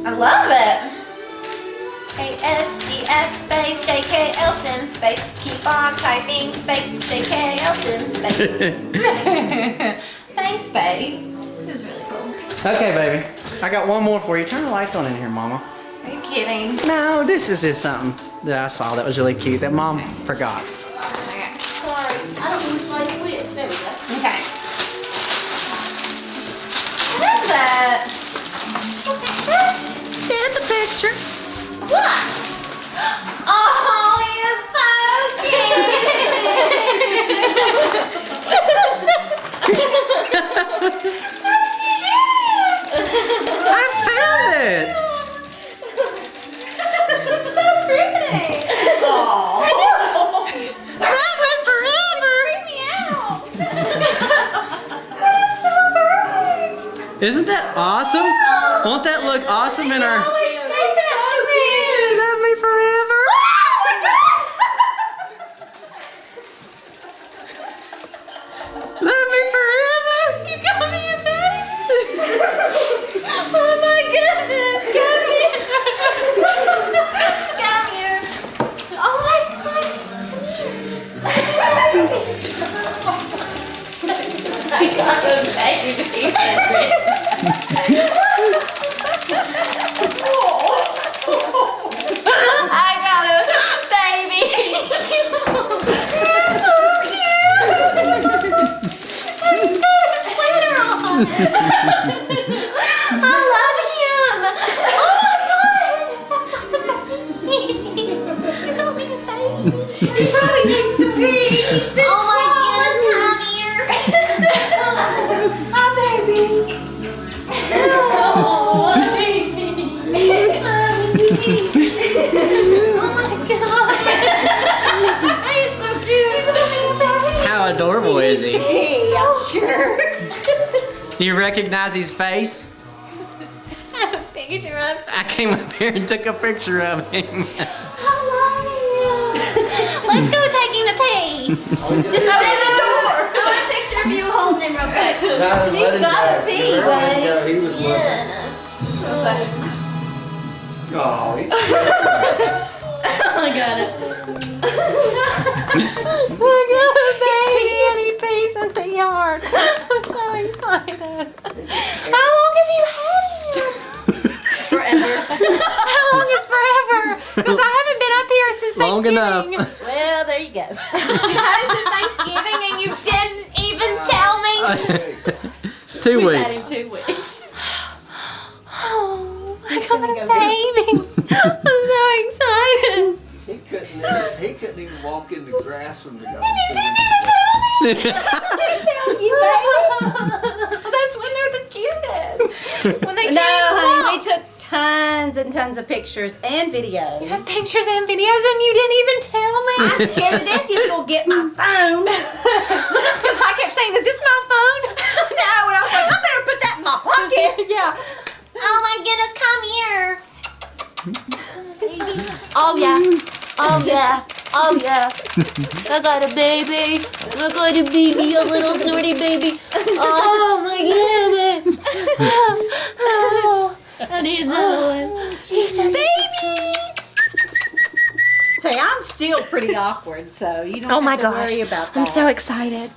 I love it. ASDF space JKL sim space. Keep on typing space JKL sim space. Thanks, babe. This is really cool. Okay, baby. I got one more for you. Turn the lights on in here, Mama. Are you kidding? No, this is just something that I saw that was really cute that Mom forgot. Okay. Sorry, I don't know which way to whip. There we go. Okay. What is that? It's a picture. What? Oh, he's so cute. I found it. It's so pretty. Aww. Love it forever. Freak me out. That is so perfect. Isn't that awesome? Won't that look awesome in our... Always say that to me. Love me forever. Love me forever. You got me a baby. Oh my goodness. Come here. Come here. Oh my gosh. I got a baby. I got a baby. You're so cute. He's got a sweater on. I love him. Oh my god. Help me, baby. He probably needs to pee. Oh my goodness, come here. Hi, baby. Oh, baby. Oh my god. He's so cute. He's a baby. How adorable is he? He's so sure. Do you recognize his face? Have a picture of I came up here and took a picture of him. Let's go take him to pee. Just open the door. I want a picture of you holding him real quick. He's gotta pee, babe. He was looking. Yes. Oh, he- I got it. We got a baby and he pees in the yard. I'm so excited. How long have you had him? Forever. How long is forever? Because I haven't been up here since Long Thanksgiving. enough. Well, there you go. You had him since Thanksgiving and you didn't even tell me. 2 We've had weeks. him 2 weeks. Oh, I got gonna a go baby. I'm so excited. he couldn't even walk in the grass from the garden. You, baby. That's when they're the cutest. When they No, can't honey, walk. we took tons and tons of pictures and videos. You have pictures and videos and you didn't even tell me. I'm scared to death you're gonna get my phone. Because I kept saying, is this my phone? No, and I was like, I better put that in my pocket. Yeah. Oh my goodness, come here. Oh yeah. Oh yeah. Oh yeah. I got a baby. I got a baby, a little snorty baby. Oh my goodness. Oh, I need another one. he's a baby. Say, I'm still pretty awkward, so you don't Oh my have to gosh. worry about that. I'm so excited.